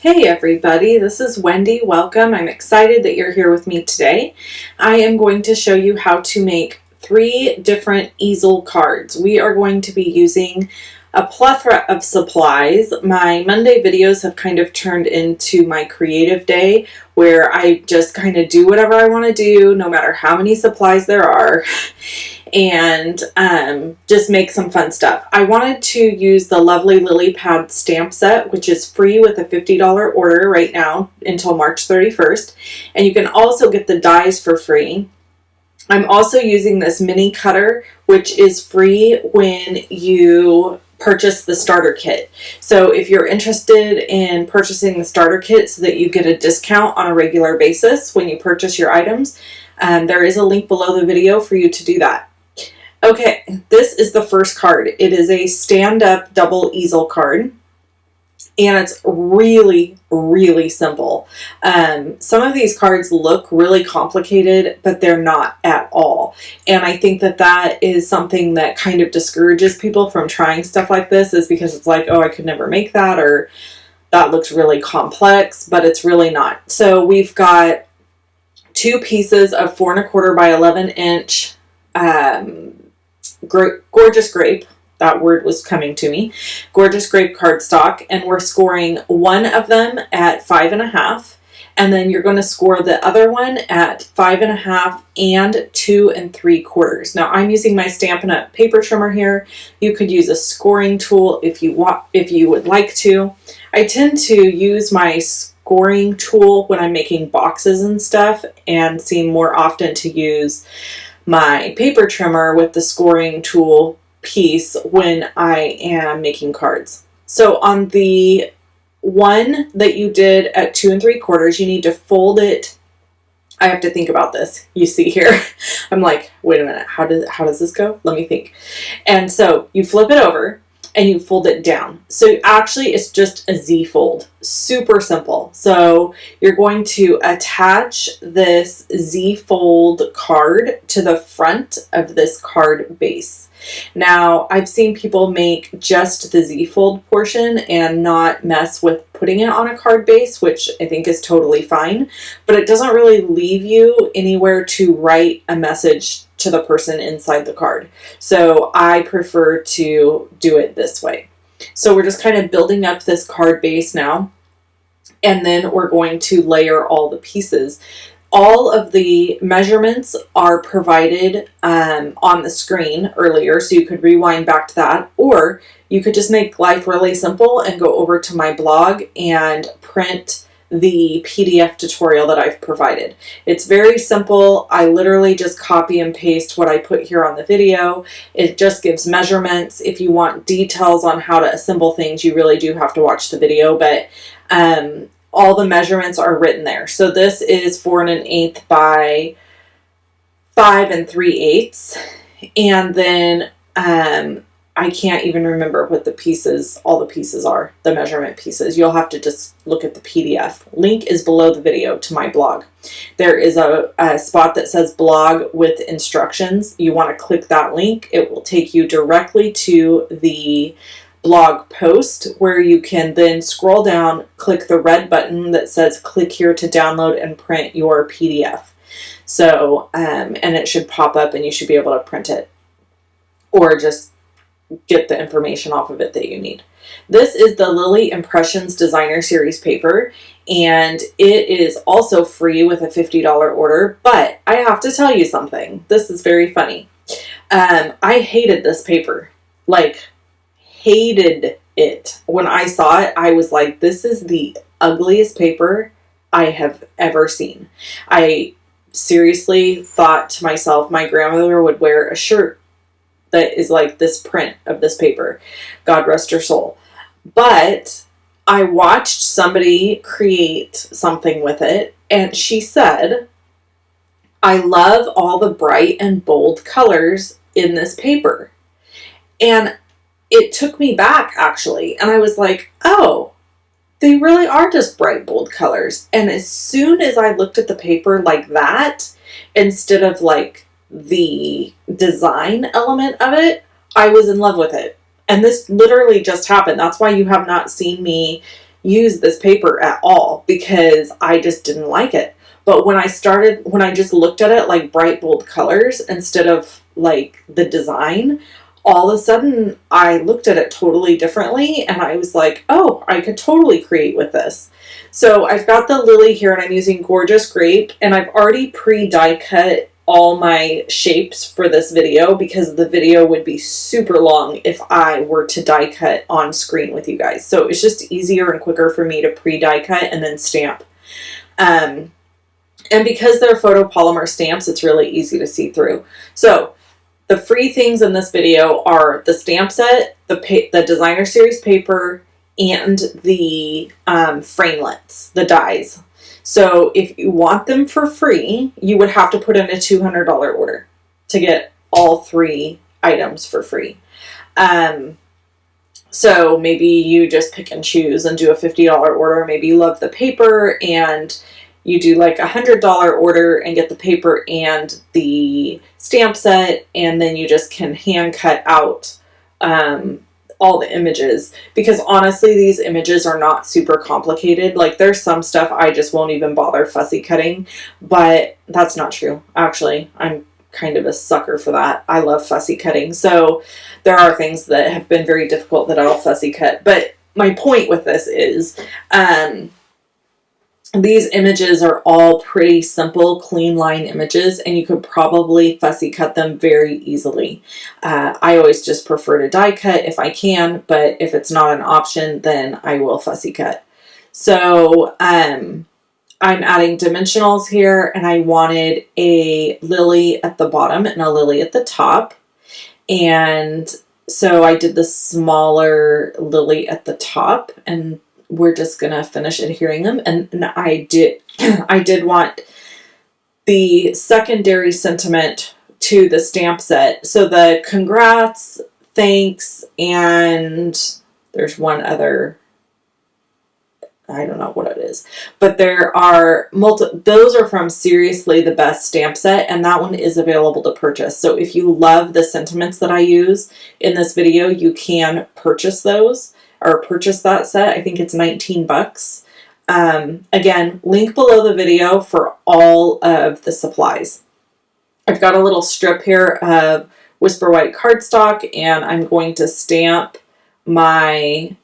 Hey everybody, this is Wendy. Welcome. I'm excited that you're here with me today. I am going to show you how to make 3 different easel cards. We are going to be using a plethora of supplies. My Monday videos have kind of turned into my creative day where I just kind of do whatever I want to do, no matter how many supplies there are. And just make some fun stuff. I wanted to use the lovely Lily Pad stamp set, which is free with a $50 order right now until March 31st. And you can also get the dies for free. I'm also using this mini cutter, which is free when you purchase the starter kit. So if you're interested in purchasing the starter kit so that you get a discount on a regular basis when you purchase your items, there is a link below the video for you to do that. Okay, this is the first card. It is a stand-up double easel card, and it's really, really simple. Some of these cards look really complicated, but they're not at all. And I think that that is something that kind of discourages people from trying stuff like this, is because it's like, oh, I could never make that, or that looks really complex, but it's really not. So we've got 2 pieces of 4 1/4 by 11 inch gorgeous grape. That word was coming to me. Gorgeous grape cardstock, and we're scoring one of them at 5 1/2, and then you're going to score the other one at 5 1/2 and 2 3/4. Now I'm using my Stampin UP paper trimmer here. You could use a scoring tool if you would like to. I tend to use my scoring tool when I'm making boxes and stuff, and seem more often to use my paper trimmer with the scoring tool piece when I am making cards. So on the one that you did at 2 3/4, you need to fold it. I have to think about this. You see here, I'm like, wait a minute, how does this go? Let me think. And so you flip it over and you fold it down. So actually it's just a Z fold. Super simple. So you're going to attach this Z fold card to the front of this card base. Now, I've seen people make just the Z fold portion and not mess with putting it on a card base, which I think is totally fine, but it doesn't really leave you anywhere to write a message to the person inside the card. So I prefer to do it this way. So we're just kind of building up this card base now, and then we're going to layer all the pieces. All of the measurements are provided on the screen earlier, so you could rewind back to that, or you could just make life really simple and go over to my blog and print the PDF tutorial that I've provided. It's very simple. I literally just copy and paste what I put here on the video. It just gives measurements. If you want details on how to assemble things, you really do have to watch the video, but all the measurements are written there. So this is 4 1/8 by 5 3/8. And then I can't even remember what all the pieces are, the measurement pieces. You'll have to just look at the PDF. Link is below the video to my blog. There is a spot that says blog with instructions. You want to click that link. It will take you directly to the blog post, where you can then scroll down, click the red button that says click here to download and print your PDF. So, and it should pop up and you should be able to print it, or just get the information off of it that you need. This is the Lily Impressions Designer Series paper, and it is also free with a $50 order, but I have to tell you something. This is very funny. I hated this paper. Like, hated it. When I saw it, I was like, this is the ugliest paper I have ever seen. I seriously thought to myself, my grandmother would wear a shirt that is like this print of this paper. God rest her soul. But I watched somebody create something with it, and she said, I love all the bright and bold colors in this paper. And it took me back, actually. And I was like, oh, they really are just bright, bold colors. And as soon as I looked at the paper like that, instead of like the design element of it, I was in love with it. And this literally just happened. That's why you have not seen me use this paper at all because I just didn't like it. But when I just looked at it like bright, bold colors instead of like the design, all of a sudden I looked at it totally differently and I was like, oh, I could totally create with this. So I've got the lily here and I'm using Gorgeous Grape, and I've already pre-die cut all my shapes for this video because the video would be super long if I were to die cut on screen with you guys. So it's just easier and quicker for me to pre-die cut and then stamp. And because they're photopolymer stamps, it's really easy to see through. So the free things in this video are the stamp set, the designer series paper, and the framelits, the dies. So if you want them for free, you would have to put in a $200 order to get all 3 items for free. So maybe you just pick and choose and do a $50 order. Maybe you love the paper and you do like $100 order and get the paper and the stamp set, and then you just can hand cut out all the images, because honestly these images are not super complicated. Like there's some stuff I just won't even bother fussy cutting, but that's not true. Actually, I'm kind of a sucker for that. I love fussy cutting. So there are things that have been very difficult that I'll fussy cut. But my point with this is these images are all pretty simple, clean line images, and you could probably fussy cut them very easily. I always just prefer to die cut if I can, but if it's not an option, then I will fussy cut. So I'm adding dimensionals here, and I wanted a lily at the bottom and a lily at the top. And so I did the smaller lily at the top, and we're just gonna finish adhering them. And I did want the secondary sentiment to the stamp set. So the congrats, thanks, and there's one other, I don't know what it is, but there are those are from Seriously the Best stamp set, and that one is available to purchase. So if you love the sentiments that I use in this video, you can purchase those, or purchase that set. I think it's $19. Again, link below the video for all of the supplies. I've got a little strip here of Whisper White cardstock, and I'm going to stamp my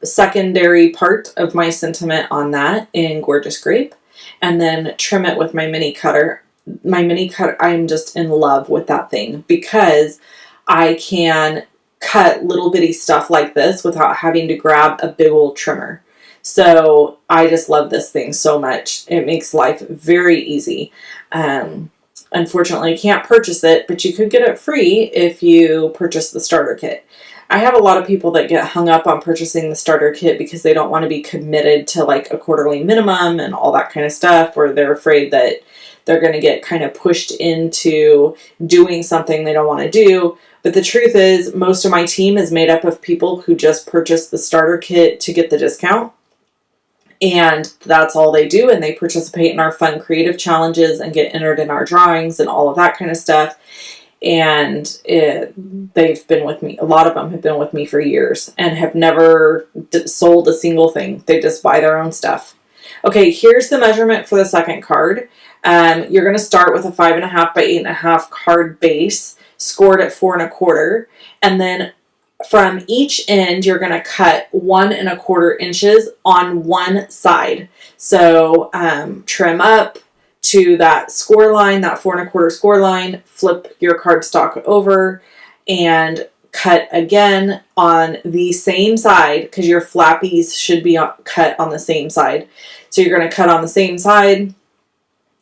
secondary part of my sentiment on that in Gorgeous Grape, and then trim it with my mini cutter. My mini cutter, I'm just in love with that thing because I can cut little bitty stuff like this without having to grab a big old trimmer. So I just love this thing so much. It makes life very easy. Unfortunately, you can't purchase it, but you could get it free if you purchase the starter kit. I have a lot of people that get hung up on purchasing the starter kit because they don't want to be committed to like a quarterly minimum and all that kind of stuff, or they're afraid that they're going to get kind of pushed into doing something they don't want to do. But the truth is, most of my team is made up of people who just purchase the starter kit to get the discount. And that's all they do. And they participate in our fun creative challenges and get entered in our drawings and all of that kind of stuff. And they've been with me. A lot of them have been with me for years and have never sold a single thing. They just buy their own stuff. Okay, here's the measurement for the second card. You're going to start with a 5.5 by 8.5 card base, scored at 4 1/4, and then from each end you're going to cut 1 1/4 inches on one side. So trim up to that score line, that 4 1/4 score line, flip your cardstock over and cut again on the same side, because your flappies should be cut on the same side. So you're going to cut on the same side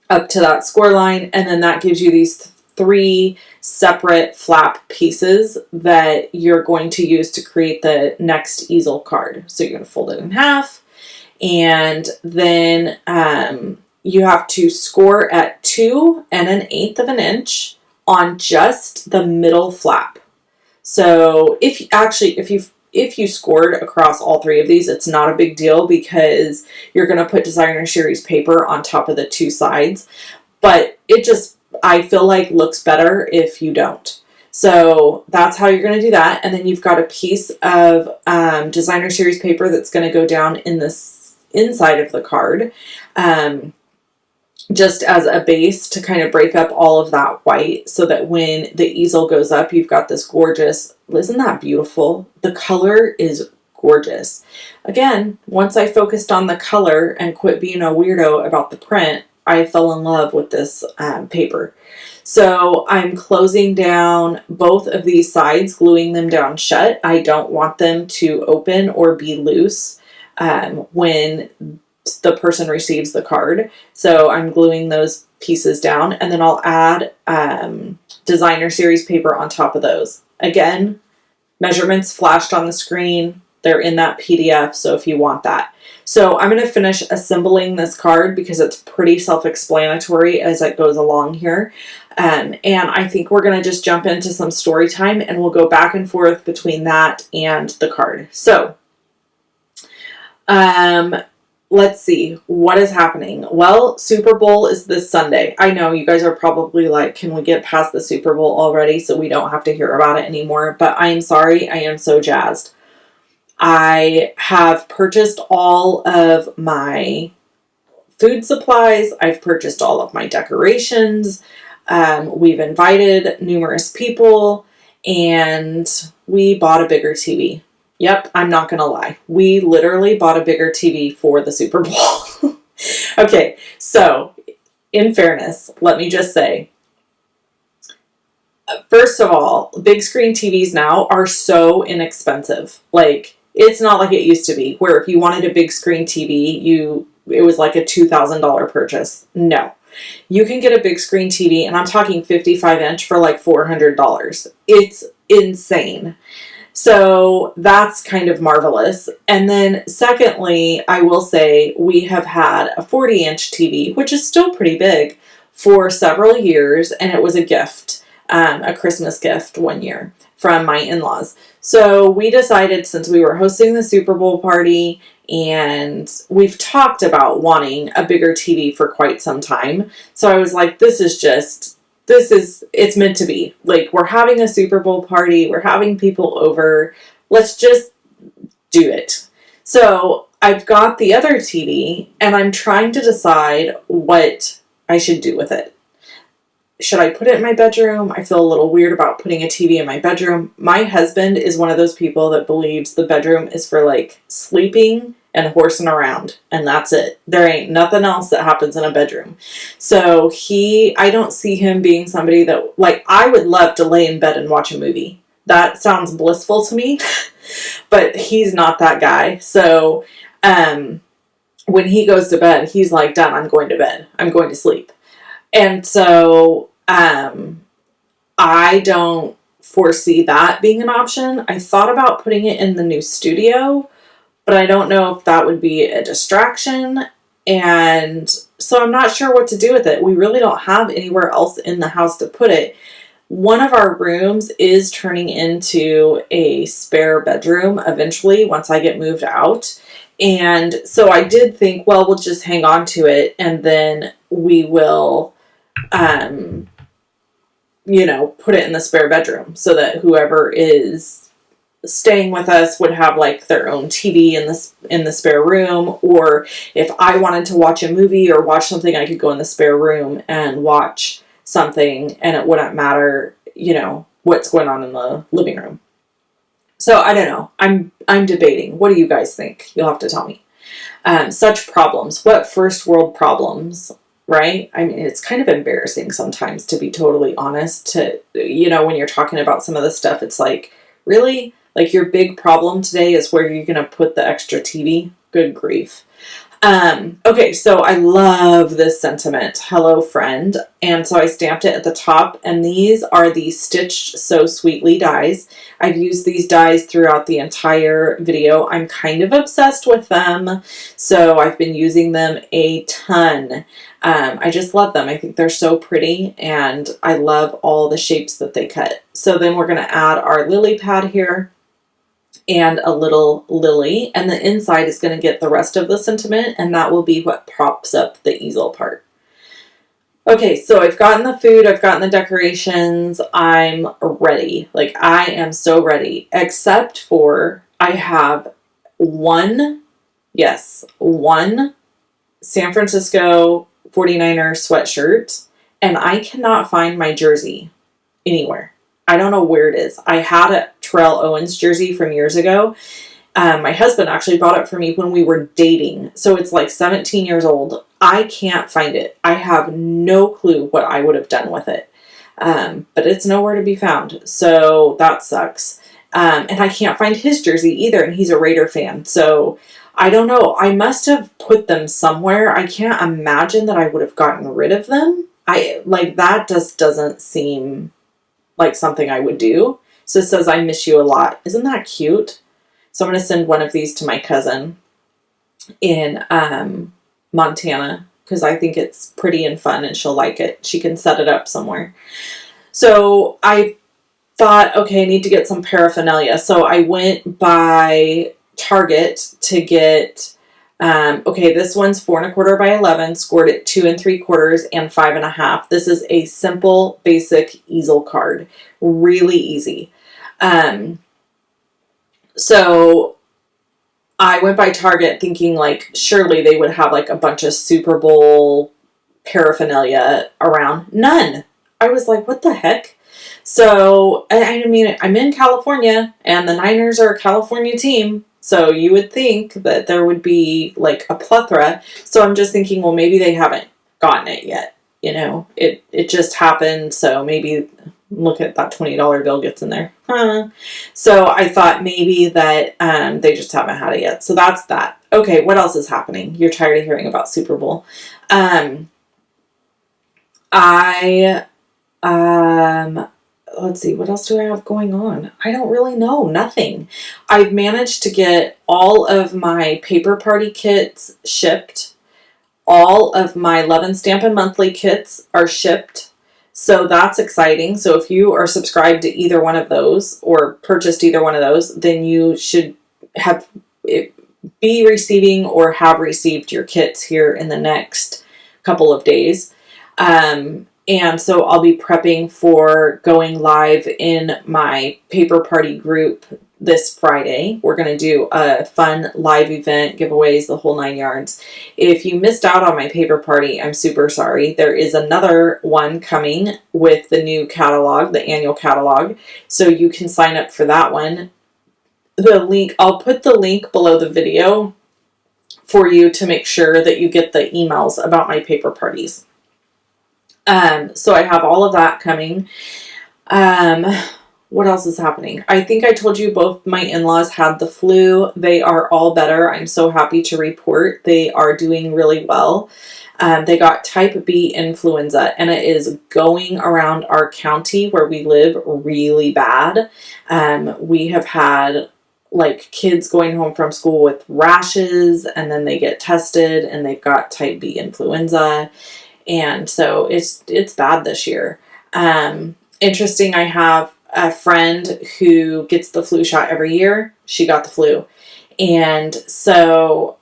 up to that score line, and then that gives you these 3 separate flap pieces that you're going to use to create the next easel card. So you're going to fold it in half, and then you have to score at 2 1/8 of an inch on just the middle flap. So if you scored across all 3 of these, it's not a big deal because you're going to put designer series paper on top of the 2 sides, but it just, I feel like, looks better if you don't. So that's how you're going to do that. And then you've got a piece of designer series paper that's going to go down in this inside of the card, just as a base to kind of break up all of that white, so that when the easel goes up, you've got this gorgeous, isn't that beautiful? The color is gorgeous. Again, once I focused on the color and quit being a weirdo about the print, I fell in love with this paper. So I'm closing down both of these sides, gluing them down shut. I don't want them to open or be loose when the person receives the card. So I'm gluing those pieces down, and then I'll add designer series paper on top of those. Again, measurements flashed on the screen. They're in that PDF, so if you want that. So I'm going to finish assembling this card because it's pretty self-explanatory as it goes along here. And I think we're going to just jump into some story time, and we'll go back and forth between that and the card. So, let's see, what is happening? Well, Super Bowl is this Sunday. I know you guys are probably like, can we get past the Super Bowl already so we don't have to hear about it anymore? But I am sorry, I am so jazzed. I have purchased all of my food supplies. I've purchased all of my decorations. We've invited numerous people, and we bought a bigger TV. Yep, I'm not going to lie. We literally bought a bigger TV for the Super Bowl. Okay, so in fairness, let me just say, first of all, big screen TVs now are so inexpensive. Like, it's not like it used to be, where if you wanted a big screen TV, it was like a $2,000 purchase. No. You can get a big screen TV, and I'm talking 55-inch for like $400. It's insane. So that's kind of marvelous. And then secondly, I will say we have had a 40-inch TV, which is still pretty big, for several years, and it was a gift, a Christmas gift one year from my in-laws. So we decided, since we were hosting the Super Bowl party, and we've talked about wanting a bigger TV for quite some time. So I was like, it's meant to be. Like, we're having a Super Bowl party, we're having people over, let's just do it. So I've got the other TV, and I'm trying to decide what I should do with it. Should I put it in my bedroom? I feel a little weird about putting a TV in my bedroom. My husband is one of those people that believes the bedroom is for like sleeping and horsing around, and that's it. There ain't nothing else that happens in a bedroom. So I don't see him being somebody that, like, I would love to lay in bed and watch a movie. That sounds blissful to me, but he's not that guy. So when he goes to bed, he's like, done, I'm going to bed. I'm going to sleep. And so I don't foresee that being an option. I thought about putting it in the new studio, but I don't know if that would be a distraction. And so I'm not sure what to do with it. We really don't have anywhere else in the house to put it. One of our rooms is turning into a spare bedroom eventually once I get moved out. And so I did think, well, we'll just hang on to it, and then we will put it in the spare bedroom so that whoever is staying with us would have like their own TV in the spare room. Or if I wanted to watch a movie or watch something, I could go in the spare room and watch something, and it wouldn't matter, what's going on in the living room. So I don't know. I'm debating. What do you guys think? You'll have to tell me. Such problems. What first world problems? Right? I mean, it's kind of embarrassing sometimes, to be totally honest, when you're talking about some of this stuff, it's like, really? Like, your big problem today is where you're going to put the extra TV? Good grief. Okay, so I love this sentiment. Hello, friend. And so I stamped it at the top, and these are the Stitched So Sweetly dies. I've used these dies throughout the entire video. I'm kind of obsessed with them, so I've been using them a ton. I just love them. I think they're so pretty, and I love all the shapes that they cut. So then we're going to add our lily pad here, and a little lily, and the inside is going to get the rest of the sentiment, and that will be what props up the easel part. Okay, so I've gotten the food, I've gotten the decorations, I'm ready. Like, I am so ready. Except for I have one, yes, one San Francisco 49er sweatshirt, and I cannot find my jersey anywhere. I don't know where it is. I had a Terrell Owens jersey from years ago. My husband actually bought it for me when we were dating. So it's like 17 years old. I can't find it. I have no clue what I would have done with it. But it's nowhere to be found. So that sucks. And I can't find his jersey either. And he's a Raider fan. So I don't know. I must have put them somewhere. I can't imagine that I would have gotten rid of them. That just doesn't seem like something I would do. So it says, I miss you a lot. Isn't that cute? So I'm going to send one of these to my cousin in Montana because I think it's pretty and fun and she'll like it. She can set it up somewhere. So I thought, okay, I need to get some paraphernalia. So I went by Target to get, this one's 4 1/4 by 11, scored at 2 3/4 and 5 1/2. This is a simple, basic easel card. Really easy. So I went by Target thinking like surely they would have like a bunch of Super Bowl paraphernalia around. None. I was like, what the heck? So, I mean, I'm in California and the Niners are a California team. So you would think that there would be like a plethora. So I'm just thinking, well, maybe they haven't gotten it yet. You know, it just happened. So maybe look at that $20 bill gets in there. So I thought maybe that they just haven't had it yet. So that's that. Okay, what else is happening? You're tired of hearing about Super Bowl. Let's see, what else do I have going on? I don't really know. Nothing. I've managed to get all of my paper party kits shipped. All of my Love and Stampin' monthly kits are shipped. So that's exciting. So if you are subscribed to either one of those or purchased either one of those, then you should have be receiving or have received your kits here in the next couple of days. And so I'll be prepping for going live in my paper party group this Friday. We're going to do a fun live event, giveaways, the whole 9 yards. If you missed out on my paper party, I'm super sorry. There is another one coming with the new catalog, the annual catalog. So you can sign up for that one. The link, I'll put the link below the video for you to make sure that you get the emails about my paper parties. So I have all of that coming. What else is happening? I think I told you both my in-laws had the flu. They are all better. I'm so happy to report they are doing really well. They got type B influenza and it is going around our county where we live really bad. We have had like kids going home from school with rashes and then they get tested and they've got type B influenza. And so it's bad this year. Interesting, I have a friend who gets the flu shot every year. She got the flu. And so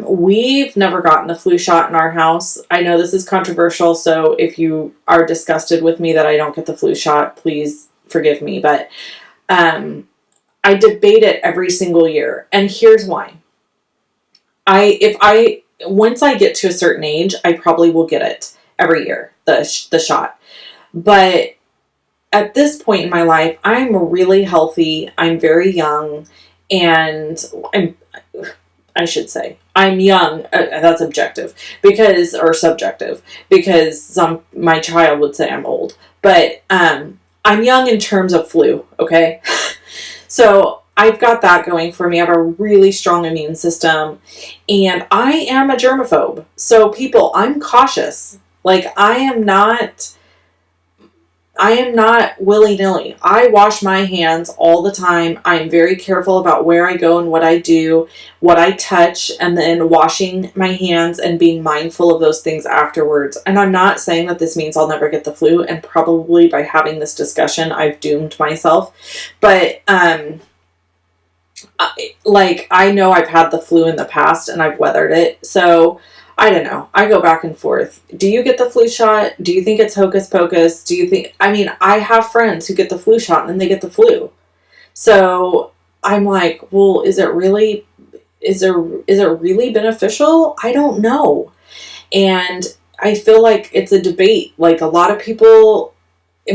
we've never gotten the flu shot in our house. I know this is controversial, so if you are disgusted with me that I don't get the flu shot, please forgive me. But I debate it every single year. And here's why. Once I get to a certain age, I probably will get it every year, the shot. But at this point in my life, I'm really healthy. I'm very young, and I should say I'm young. That's objective or subjective because my child would say I'm old, but I'm young in terms of flu. Okay, so I've got that going for me. I have a really strong immune system and I am a germaphobe. So people, I'm cautious. Like I am not willy-nilly. I wash my hands all the time. I'm very careful about where I go and what I do, what I touch, and then washing my hands and being mindful of those things afterwards. And I'm not saying that this means I'll never get the flu, and probably by having this discussion, I've doomed myself. But, I know I've had the flu in the past and I've weathered it. So I don't know. I go back and forth. Do you get the flu shot? Do you think it's hocus pocus? Do you think, I mean, I have friends who get the flu shot and then they get the flu. So I'm like, well, is it really beneficial? I don't know. And I feel like it's a debate. Like, a lot of people,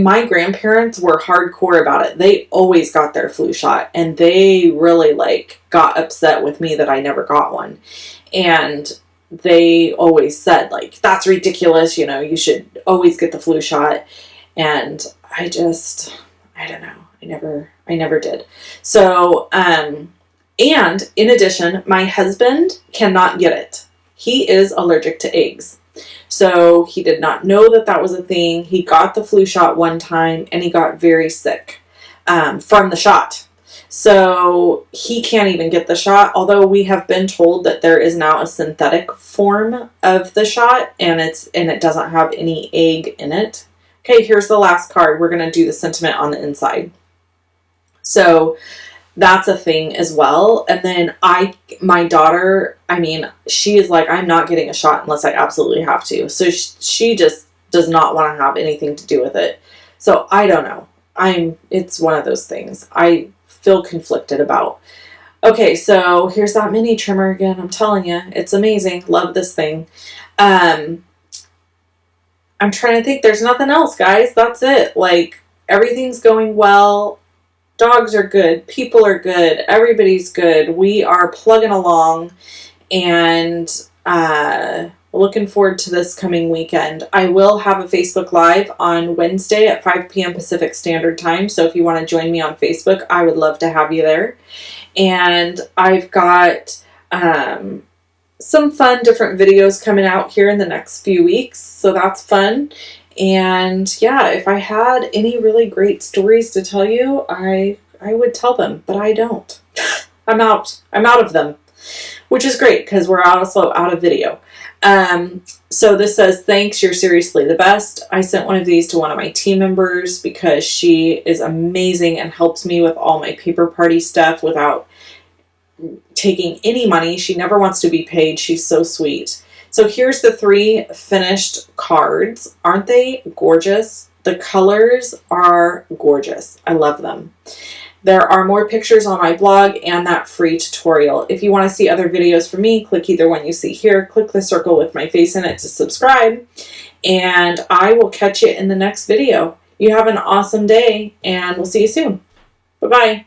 my grandparents were hardcore about it. They always got their flu shot, and they really like got upset with me that I never got one. And they always said, like, that's ridiculous, you know, you should always get the flu shot. And I don't know. I never did. So, and in addition, my husband cannot get it. He is allergic to eggs. So he did not know that that was a thing. He got the flu shot one time and he got very sick from the shot. So he can't even get the shot, although we have been told that there is now a synthetic form of the shot, and it doesn't have any egg in it. Okay, here's the last card. We're going to do the sentiment on the inside. So that's a thing as well. And then my daughter, I mean, she is like, I'm not getting a shot unless I absolutely have to. So she just does not want to have anything to do with it. So I don't know. It's one of those things I feel conflicted about. Okay, so here's that mini trimmer again. I'm telling you, it's amazing. Love this thing. I'm trying to think. There's nothing else, guys. That's it. Like, everything's going well. Dogs are good. People are good. Everybody's good. We are plugging along, and looking forward to this coming weekend. I will have a Facebook Live on Wednesday at 5 p.m. Pacific Standard Time. So if you want to join me on Facebook, I would love to have you there. And I've got some fun different videos coming out here in the next few weeks. So that's fun. And yeah, if I had any really great stories to tell you, I would tell them, but I don't. I'm out of them, which is great because we're also out of video. So this says, thanks, you're seriously the best. I sent one of these to one of my team members because she is amazing and helps me with all my paper party stuff without taking any money. She never wants to be paid. She's so sweet. So here's the 3 finished cards. Aren't they gorgeous? The colors are gorgeous. I love them. There are more pictures on my blog and that free tutorial. If you want to see other videos from me, click either one you see here. Click the circle with my face in it to subscribe. And I will catch you in the next video. You have an awesome day, and we'll see you soon. Bye-bye.